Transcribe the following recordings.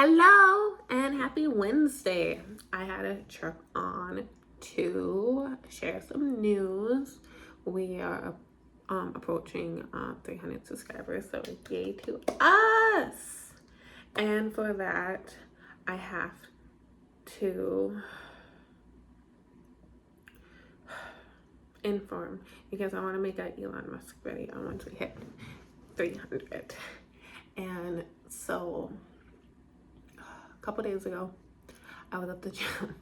Hello and happy Wednesday. I had a trip on to share some news. We are approaching 300 subscribers, so yay to us. And for that, I have to inform because I want to make that Elon Musk video once we hit 300. And so a couple days ago, I was at the gym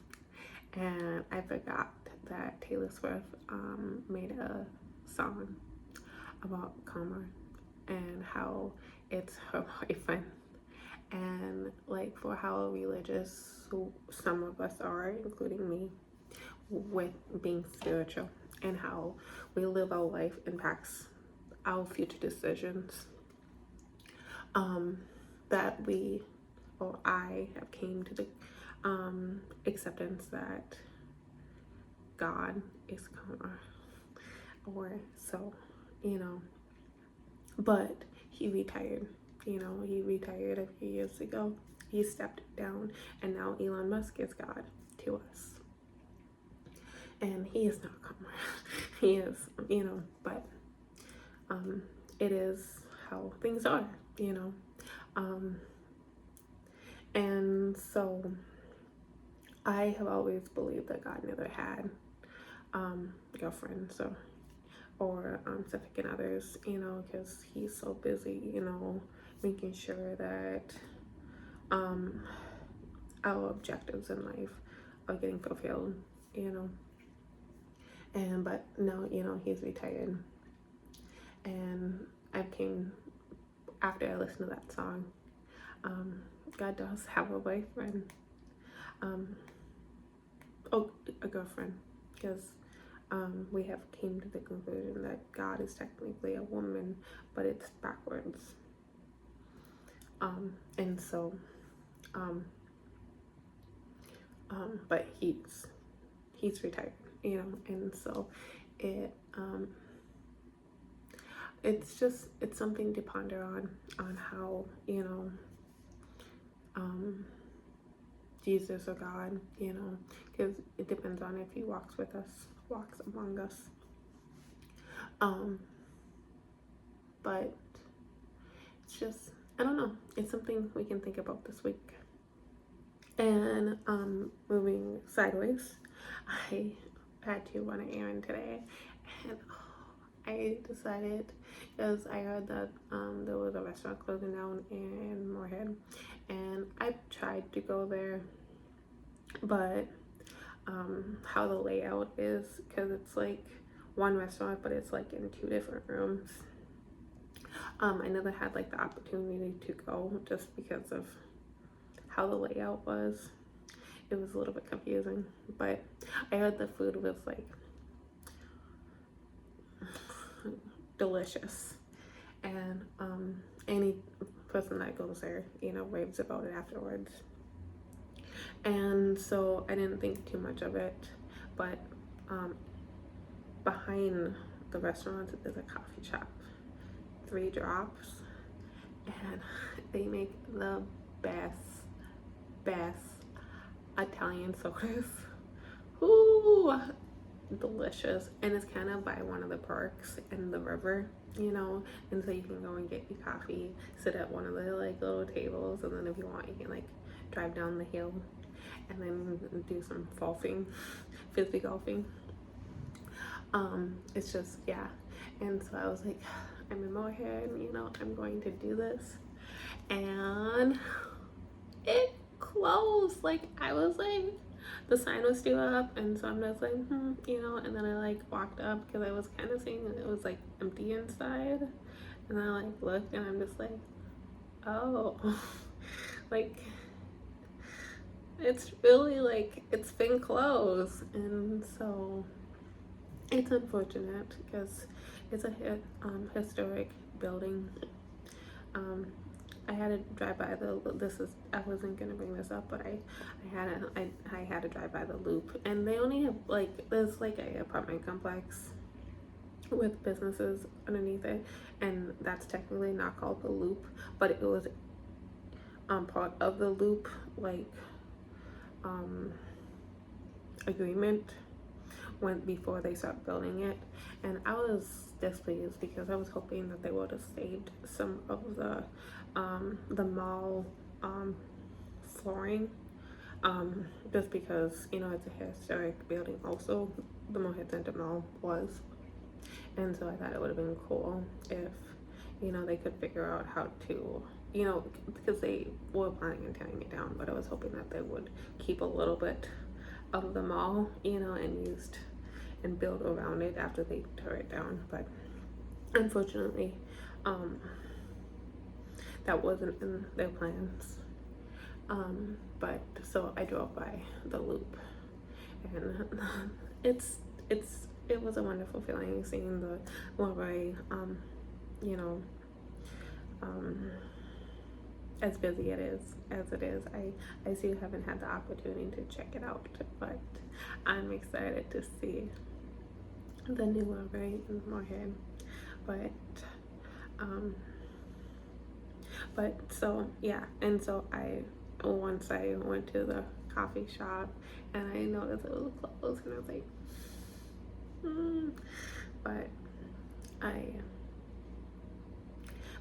and I forgot that Taylor Swift made a song about Comer and how it's her boyfriend, and like for how religious some of us are, including me, with being spiritual, and how we live our life impacts our future decisions. That we or I have came to the acceptance that God is Comer, or so, but he retired. He retired a few years ago. He stepped down, and now Elon Musk is God to us. And he is not Comer. He is, but it is how things are, and so I have always believed that God never had girlfriends or significant others, because he's so busy, making sure that our objectives in life are getting fulfilled, and but now, he's retired, and I came after I listened to that song. God does have a boyfriend, a girlfriend, because we have came to the conclusion that God is technically a woman, but it's backwards. And so, but he's retired, and so it's something to ponder on how, Jesus or God, because it depends on if he walks with us, walks among us. But it's just, I don't know, it's something we can think about this week. And moving sideways, I had to run an errand today, and I decided, because I heard that there was a restaurant closing down in Moorhead, and I tried to go there, but how the layout is, because it's like one restaurant, but it's like in two different rooms. I never had like the opportunity to go just because of how the layout was. It was a little bit confusing, but I heard the food was like delicious, and any person that goes there, raves about it afterwards. And so I didn't think too much of it, but behind the restaurant is a coffee shop, 3 Drops, and they make the best Italian sodas. Ooh, delicious. And it's kind of by one of the parks in the river, and so you can go and get your coffee, sit at one of the like little tables, and then if you want, you can like drive down the hill and then do some frisbee golfing. It's just, yeah. And so I was like, I'm in Moorhead, I'm going to do this, and it closed. Like, I was like, the sign was still up, and so I'm just like, and then I like walked up because I was kind of seeing it was like empty inside, and I like looked, and I'm just like, oh, like it's really like it's been closed. And so it's unfortunate because it's a historic building. I had to drive by I wasn't gonna bring this up, but I had to drive by the Loop, and they only have like, there's like a apartment complex with businesses underneath it, and that's technically not called the Loop, but it was part of the Loop agreement went before they start building it, and I was displeased because I was hoping that they would have saved some of the mall flooring, just because it's a historic building. Also, the Mohead Center Mall was, and so I thought it would have been cool if they could figure out how to because they were planning on tearing it down, but I was hoping that they would keep a little bit of the mall and build around it after they tore it down. But unfortunately, that wasn't in their plans. But so I drove by the Loop, and it was a wonderful feeling seeing the Louvre, as busy as it is. I still haven't had the opportunity to check it out, but I'm excited to see the new Louvre in Morehead. But so yeah, and so once I went to the coffee shop and I noticed it was closed, and I was like,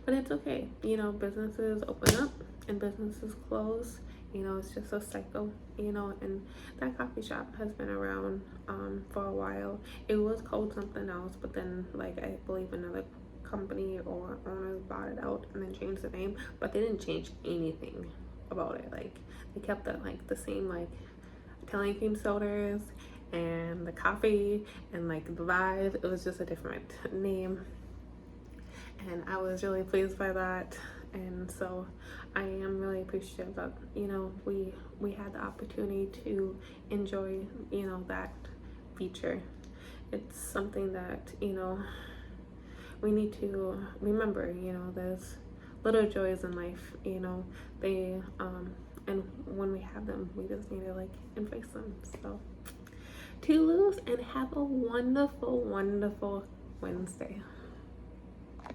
but it's okay. Businesses open up and businesses close. It's just a cycle. And that coffee shop has been around for a while. It was called something else, but then I believe another company or owners bought it out and then changed the name, but they didn't change anything about it. They kept the same Italian cream sodas and the coffee and the vibe. It was just a different name, and I was really pleased by that. And so I am really appreciative that we had the opportunity to enjoy that feature. It's something that we need to remember. There's little joys in life. They and when we have them, we just need to embrace them. So toodles, and have a wonderful Wednesday.